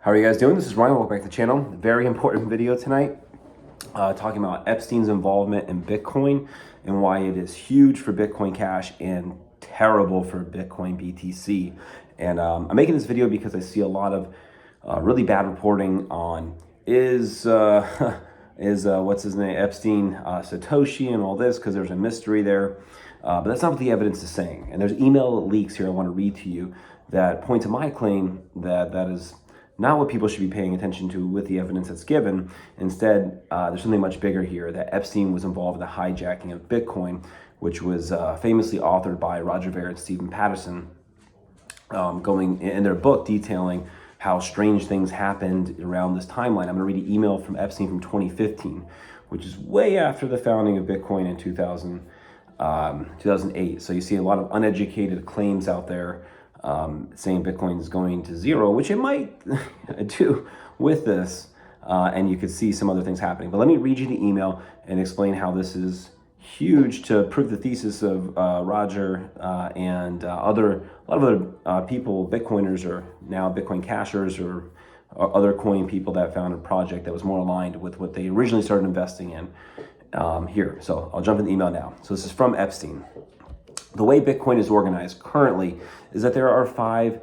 How are you guys doing? This is Ryan. Welcome back to the channel. Very important video tonight, talking about Epstein's involvement in Bitcoin and why it is huge for Bitcoin Cash and terrible for Bitcoin BTC. And I'm making this video because I see a lot of really bad reporting on what's his name, Epstein, Satoshi, and all this, because there's a mystery there. But that's not what the evidence is saying. And there's email leaks here I want to read to you that point to my claim that that is not what people should be paying attention to with the evidence that's given. Instead, there's something much bigger here, that Epstein was involved in the hijacking of Bitcoin, which was famously authored by Roger Ver and Stephen Patterson, going in their book detailing how strange things happened around this timeline. I'm going to read an email from Epstein from 2015, which is way after the founding of Bitcoin in 2008. So you see a lot of uneducated claims out there saying Bitcoin is going to zero, which it might do with this, and you could see some other things happening. But let me read you the email and explain how this is huge to prove the thesis of Roger and a lot of other people, Bitcoiners, or now Bitcoin cashers, or other coin people that found a project that was more aligned with what they originally started investing in here. So I'll jump in the email now. So this is from Epstein. The way Bitcoin is organized currently is that there are 5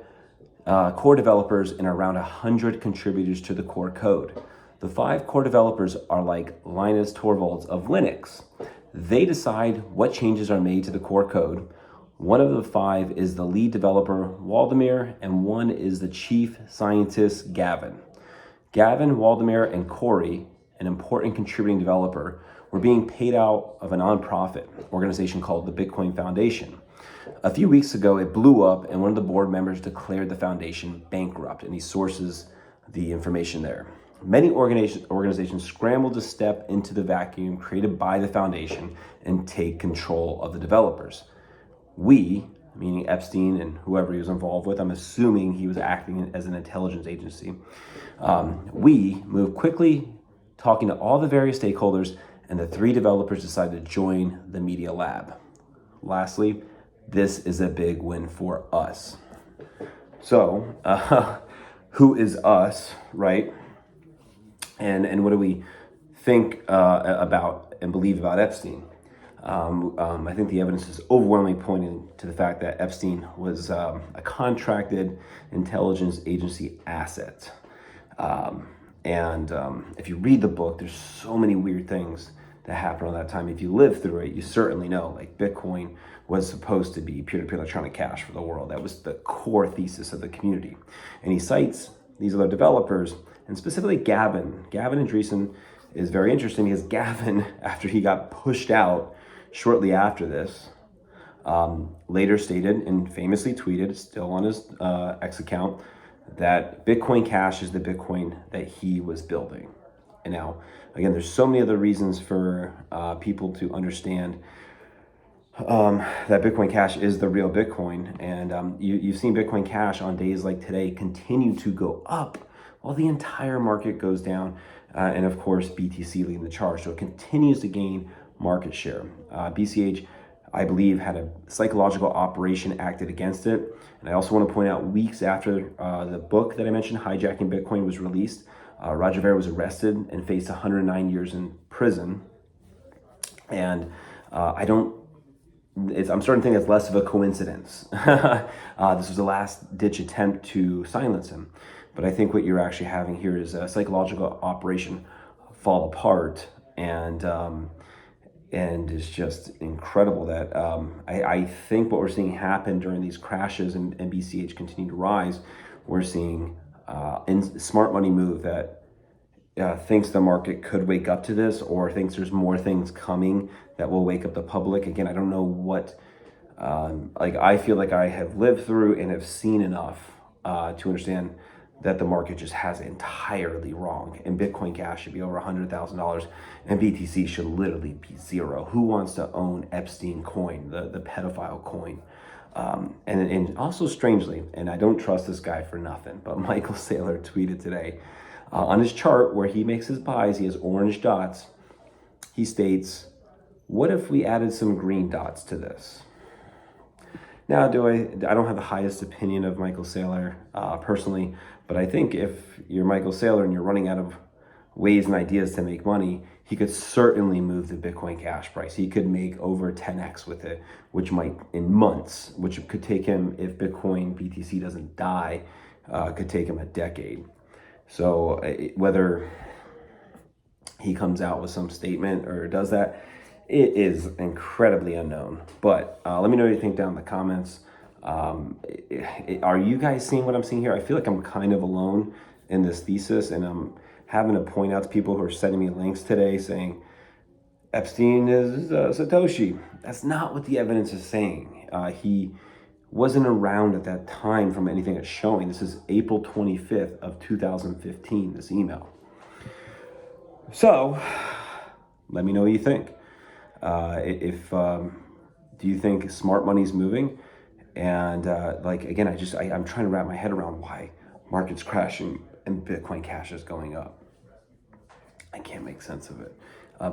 core developers and around 100 contributors to the core code. The 5 core developers are like Linus Torvalds of Linux. They decide what changes are made to the core code. One of the 5 is the lead developer, Waldemar, and one is the chief scientist, Gavin. Gavin, Waldemar, and Corey, an important contributing developer, were being paid out of a nonprofit organization called the Bitcoin Foundation. A few weeks ago, it blew up and one of the board members declared the foundation bankrupt, and he sources the information there. Many organizations scrambled to step into the vacuum created by the foundation and take control of the developers. We, meaning Epstein and whoever he was involved with, I'm assuming he was acting as an intelligence agency, we moved quickly, talking to all the various stakeholders, and the 3 developers decided to join the media lab. Lastly, this is a big win for us. So, who is us, right? And what do we think about and believe about Epstein? I think the evidence is overwhelmingly pointing to the fact that Epstein was a contracted intelligence agency asset. If you read the book, there's so many weird things that happened around that time. If you live through it, you certainly know, like, Bitcoin was supposed to be peer-to-peer electronic cash for the world. That was the core thesis of the community. And he cites these other developers, and specifically Gavin. Gavin Andreessen is very interesting because Gavin, after he got pushed out shortly after this, later stated and famously tweeted, still on his X account, that Bitcoin Cash is the Bitcoin that he was building. And now, again, there's so many other reasons for people to understand that Bitcoin Cash is the real Bitcoin. And you've seen Bitcoin Cash on days like today continue to go up while the entire market goes down. And of course, BTC leading the charge. So it continues to gain market share. BCH, I believe, had a psychological operation acted against it. And I also want to point out, weeks after the book that I mentioned, Hijacking Bitcoin, was released, Roger Ver was arrested and faced 109 years in prison. And I'm starting to think it's less of a coincidence. This was a last-ditch attempt to silence him. But I think what you're actually having here is a psychological operation fall apart, and it's just incredible that I think what we're seeing happen during these crashes and BCH continue to rise. We're seeing smart money move that thinks the market could wake up to this, or thinks there's more things coming that will wake up the public. Again, I don't know what, I feel like I have lived through and have seen enough to understand that the market just has it entirely wrong, and Bitcoin Cash should be over $100,000 and BTC should literally be zero. Who wants to own Epstein coin, the pedophile coin? And also, strangely, and I don't trust this guy for nothing, but Michael Saylor tweeted today on his chart where he makes his buys, he has orange dots. He states, "What if we added some green dots to this?" Now, I don't have the highest opinion of Michael Saylor personally, but I think if you're Michael Saylor and you're running out of ways and ideas to make money, he could certainly move the Bitcoin Cash price. He could make over 10x with it, which might, in months, which could take him, if Bitcoin BTC doesn't die, could take him a decade. So whether he comes out with some statement or does that, it is incredibly unknown. But let me know what you think down in the comments. Are you guys seeing what I'm seeing here? I feel like I'm kind of alone in this thesis, and I'm having to point out to people who are sending me links today saying Epstein is Satoshi. That's not what the evidence is saying. He wasn't around at that time from anything it's showing. This is April 25th of 2015, this email. So let me know what you think. Do you think smart money's moving? And again, I'm trying to wrap my head around why market's crashing and Bitcoin Cash is going up. I can't make sense of it.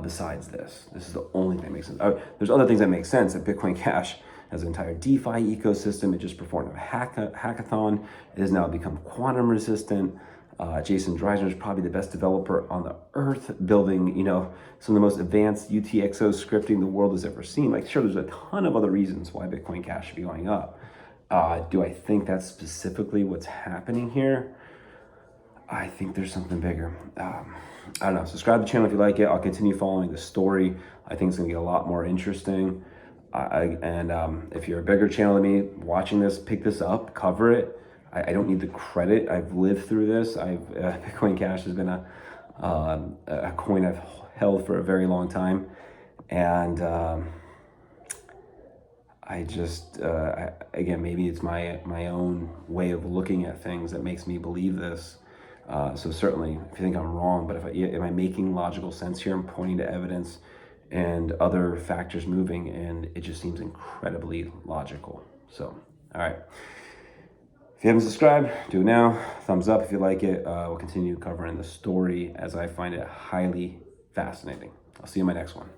Besides this is the only thing that makes sense. There's other things that make sense. That Bitcoin Cash has an entire DeFi ecosystem. It just performed a hackathon. It has now become quantum resistant. Jason Dreisner is probably the best developer on the earth, building, some of the most advanced UTXO scripting the world has ever seen. Sure, there's a ton of other reasons why Bitcoin Cash should be going up. Do I think that's specifically what's happening here? I think there's something bigger. I don't know. Subscribe to the channel if you like it. I'll continue following the story. I think it's going to get a lot more interesting. If you're a bigger channel than me watching this, pick this up, cover it. I don't need the credit. I've lived through this. Bitcoin Cash has been a coin I've held for a very long time. And again, maybe it's my own way of looking at things that makes me believe this. So certainly, if you think I'm wrong, but am I making logical sense here? I'm pointing to evidence and other factors moving, and it just seems incredibly logical. So, all right. If you haven't subscribed, do it now. Thumbs up if you like it. We'll continue covering the story as I find it highly fascinating. I'll see you in my next one.